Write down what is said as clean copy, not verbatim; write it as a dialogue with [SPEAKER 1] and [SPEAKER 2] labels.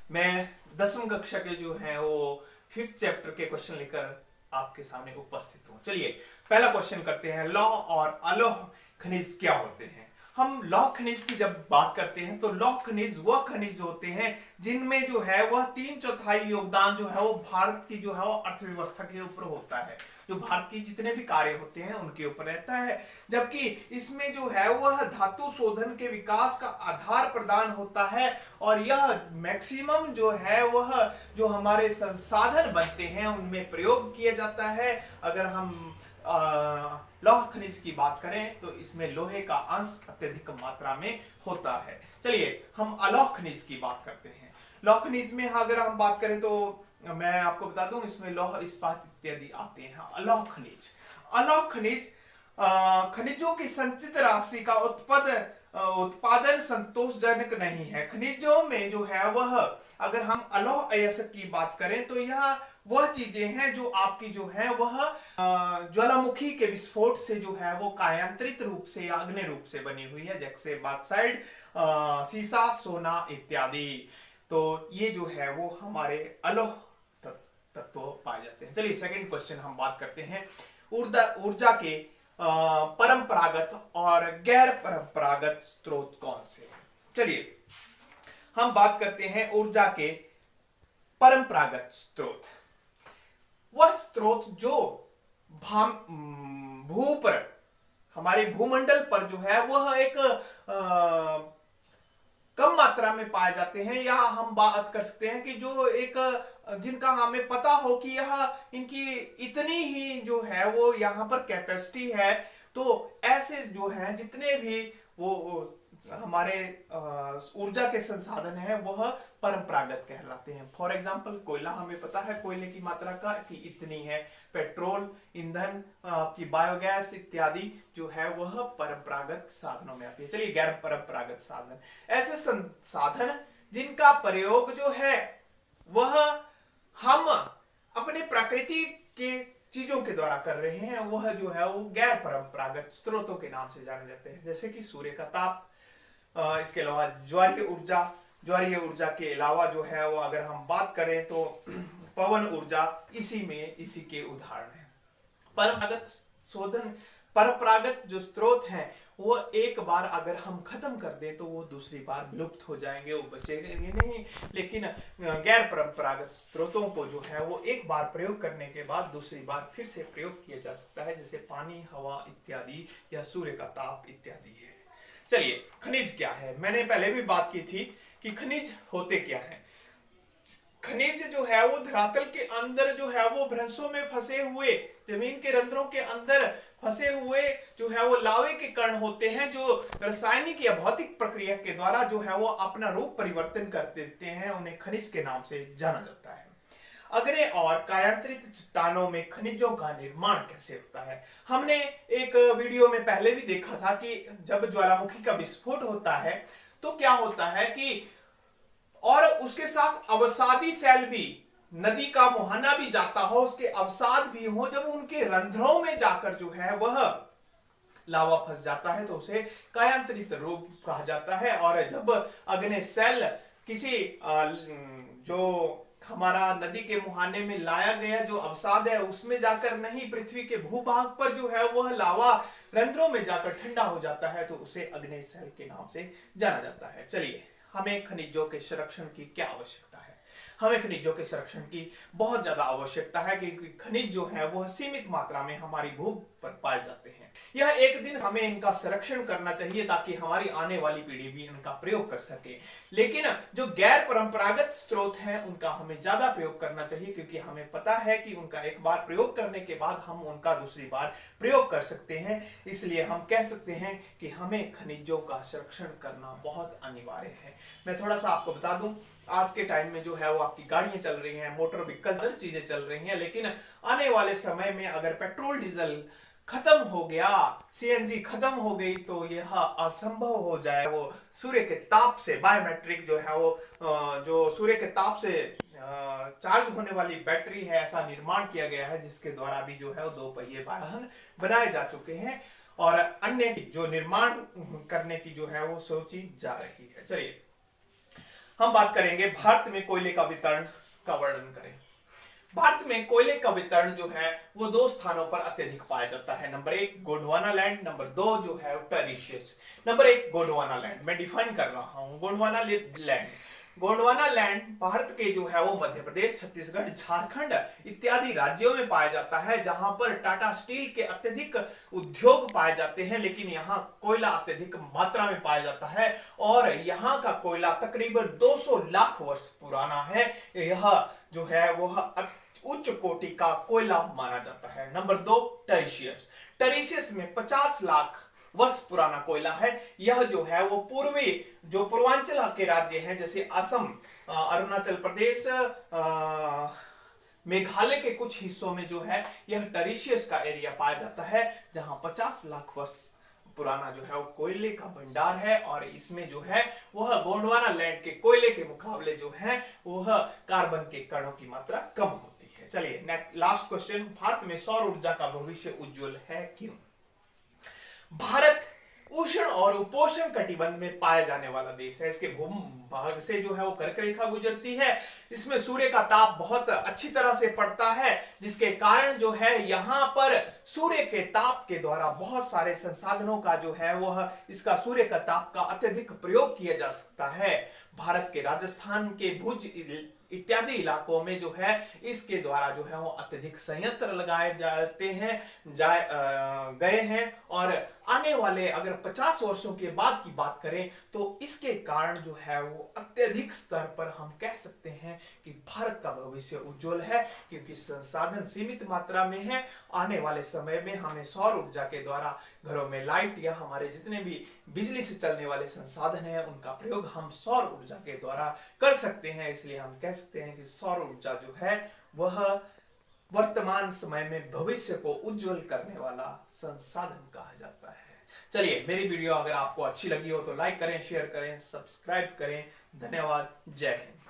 [SPEAKER 1] मैं 10वीं कक्षा के जो है वो 5th चैप्टर के क्वेश्चन लेकर आपके सामने उपस्थित हूँ। चलिए पहला क्वेश्चन करते हैं। लौह और अलोह खनिज क्या होते हैं? हम लौह खनिज की जब बात करते हैं तो लौह खनिज वह खनिज होते हैं जिनमें जो है वह 3/4 योगदान जो है वो भारत की जो है वो अर्थव्यवस्था के ऊपर होता है। जो भारत की जितने भी कार्य होते हैं उनके ऊपर रहता है। जबकि इसमें जो है वह धातु शोधन के विकास का आधार प्रदान होता है और यह मैक्सिमम जो है वह जो हमारे संसाधन बनते हैं उनमें प्रयोग किया जाता है। अगर हम लौह खनिज की बात करें तो इसमें लोहे का अंश अत्यधिक मात्रा में होता है। चलिए हम अलोह खनिज की बात करते हैं। लौह खनिज में अगर हम बात करें तो मैं आपको बता दूं इसमें लौह इस्पात इत्यादि आते हैं। अलोह खनिज, अलोह खनिज खनिजों की संचित राशि का उत्पादन संतोषजनक नहीं है। खनिजों में जो है वह अगर हम अलोह अयस्क की बात करें तो यह वह चीजें हैं जो आपकी जो है वह ज्वालामुखी के विस्फोट से जो है वो कायांतरित रूप से या अग्नि रूप से बनी हुई है, जैसे बॉक्साइट, सीसा, सोना इत्यादि। तो ये जो है वो हमारे अलोह तत्व पाए जाते हैं। चलिए सेकंड क्वेश्चन हम बात करते हैं। ऊर्जा के परंपरागत और गैर परंपरागत स्रोत कौन से हैं? चलिए हम बात करते हैं ऊर्जा के परंपरागत स्रोत। वह स्रोत जो भू पर हमारे भूमंडल पर जो है वह एक कम मात्रा में पाए जाते हैं, या हम बात कर सकते हैं कि जो एक जिनका हमें पता हो कि यह इनकी इतनी ही जो है वो यहाँ पर कैपेसिटी है। तो ऐसे जो हैं जितने भी वो हमारे ऊर्जा के संसाधन हैं वह परंपरागत कहलाते हैं। फॉर एग्जांपल कोयला, हमें पता है कोयले की मात्रा का कि इतनी है। पेट्रोल, ईंधन, आपकी बायोगैस इत्यादि जो है वह परंपरागत साधनों में आती है। चलिए गैर परंपरागत साधन, ऐसे संसाधन जिनका प्रयोग जो है वह हम अपने प्रकृति के चीजों के द्वारा कर रहे हैं, वह जो है वो गैर परंपरागत स्रोतों के नाम से जाने जाते हैं। जैसे कि सूर्य का ताप, इसके अलावा ज्वारीय ऊर्जा के अलावा जो है वो अगर हम बात करें तो पवन ऊर्जा इसी के उदाहरण है। परंपरागत जो स्रोत हैं वो एक बार अगर हम खत्म कर दें तो वो दूसरी बार विलुप्त हो जाएंगे, वो बचेंगे नहीं। लेकिन गैर परंपरागत स्रोतों को जो है वो एक बार प्रयोग करने के बाद दूसरी बार फिर से प्रयोग किया जा सकता है, जैसे पानी, हवा इत्यादि या सूर्य का ताप इत्यादि है। चलिए खनिज क्या है? मैंने पहले भी बात की थी कि खनिज होते क्या हैं। खनिज जो है वो धरातल के अंदर जो है वो भ्रंशों में फंसे हुए, जमीन के रंध्रों के अंदर फंसे हुए जो है वो लावे के कण होते हैं, जो रासायनिक या भौतिक प्रक्रिया के द्वारा जो है वो अपना रूप परिवर्तन कर देते हैं। उन्हें खनिज के नाम से जाना जाता है। अग्नि और कायांतरित चट्टानों में खनिजों का निर्माण कैसे होता है? हमने एक वीडियो में पहले भी देखा था कि जब ज्वालामुखी का विस्फोट होता है तो क्या होता है कि और उसके साथ अवसादी सेल भी, नदी का मुहाना भी जाता हो, उसके अवसाद भी हो, जब उनके रंध्रों में जाकर जो है वह लावा फंस जाता है तो उसे कायांतरित रूप कहा जाता है। और जब अग्नि सेल किसी जो हमारा नदी के मुहाने में लाया गया जो अवसाद है उसमें जाकर नहीं, पृथ्वी के भूभाग पर जो है वह लावा रंध्रों में जाकर ठंडा हो जाता है तो उसे अग्नि सेल के नाम से जाना जाता है। चलिए हमें खनिजों के संरक्षण की क्या आवश्यकता है? हमें खनिजों के संरक्षण की बहुत ज्यादा आवश्यकता है, क्योंकि खनिज जो है वह सीमित मात्रा में हमारी भू पर पाए जाते हैं। यह एक दिन हमें इनका संरक्षण करना चाहिए ताकि हमारी आने वाली पीढ़ी भी इनका प्रयोग कर सके। लेकिन जो गैर परंपरागत स्रोत हैं उनका हमें ज्यादा प्रयोग करना चाहिए, क्योंकि हमें पता है कि उनका एक बार प्रयोग करने के बाद हम उनका दूसरी बार प्रयोग कर सकते हैं। इसलिए हम कह सकते हैं कि हमें खनिजों का संरक्षण करना बहुत अनिवार्य है। मैं थोड़ा सा आपको बता दूं, आज के टाइम में जो है वो आपकी गाड़ियां चल रही हैं, मोटर व्हीकल, हर चीजें चल रही हैं, लेकिन आने वाले समय में अगर पेट्रोल डीजल खत्म हो गया, सीएनजी खत्म हो गई तो यह असंभव हो जाए। वो सूर्य के ताप से बायोमेट्रिक जो है वो जो सूर्य के ताप से चार्ज होने वाली बैटरी है, ऐसा निर्माण किया गया है जिसके द्वारा भी जो है वो 2 पहिए वाहन बनाए जा चुके हैं और अन्य जो निर्माण करने की जो है वो सोची जा रही है। चलिए हम बात करेंगे भारत में कोयले का वितरण का वर्णन करें। भारत में कोयले का वितरण जो है वो 2 स्थानों पर अत्यधिक पाया जाता है। नंबर 1 गोंडवाना लैंड, नंबर 2 जो है टेरिशियस। नंबर 1 गोंडवाना लैंड, मैं डिफाइन कर रहा हूं। गोंडवाना लैंड भारत के जो है वो मध्य प्रदेश, छत्तीसगढ़, झारखंड इत्यादि राज्यों में पाया जाता है, जहां पर टाटा स्टील के अत्यधिक उद्योग पाए जाते हैं, लेकिन यहाँ कोयला अत्यधिक मात्रा में पाया जाता है और यहाँ का कोयला तकरीबन 200 लाख वर्ष पुराना है। यह जो है वह उच्च कोटि का कोयला माना जाता है। नंबर 2 टेरिशियस में 50 लाख वर्ष पुराना कोयला है। यह जो है वो पूर्वांचल के राज्य हैं, जैसे असम, अरुणाचल प्रदेश, मेघालय के कुछ हिस्सों में जो है यह टेरिशियस का एरिया पाया जाता है, जहां 50 लाख वर्ष पुराना जो है वो कोयले का भंडार है और इसमें जो है वह गोंडवाना लैंड के कोयले के मुकाबले जो है वह कार्बन के कणों की मात्रा कम होती है। चलिए नेक्स्ट लास्ट क्वेश्चन, भारत में सौर ऊर्जा का भविष्य उज्जवल है क्यों? भारत उष्ण और उपोष्ण कटिबंध में पाया जाने वाला देश है। इसके भूभाग से जो है वो कर्क रेखा गुजरती है। इसमें सूर्य का ताप बहुत अच्छी तरह से पड़ता है, जिसके कारण जो है यहाँ पर सूर्य के ताप के द्वारा बहुत सारे संसाधनों का जो है वह इसका सूर्य का ताप का अत्यधिक प्रयोग किया जा सकता है। भारत के राजस्थान के भुज इत्यादि इलाकों में जो है इसके द्वारा जो है वो अत्यधिक संयंत्र लगाए जाते हैं गए हैं और आने वाले अगर 50 वर्षों के बाद की बात करें तो इसके कारण जो है वो अत्यधिक स्तर पर हम कह सकते हैं कि भारत का भविष्य उज्जवल है, क्योंकि संसाधन सीमित मात्रा में है। आने वाले समय में हमें सौर ऊर्जा के द्वारा घरों में लाइट या हमारे जितने भी बिजली से चलने वाले संसाधन हैं उनका प्रयोग हम सौर ऊर्जा के द्वारा कर सकते हैं। इसलिए हम कह सकते हैं कि सौर ऊर्जा जो है वह वर्तमान समय में भविष्य को उज्जवल करने वाला संसाधन कहा जाता है। चलिए मेरी वीडियो अगर आपको अच्छी लगी हो तो लाइक करें, शेयर करें, सब्सक्राइब करें। धन्यवाद। जय हिंद।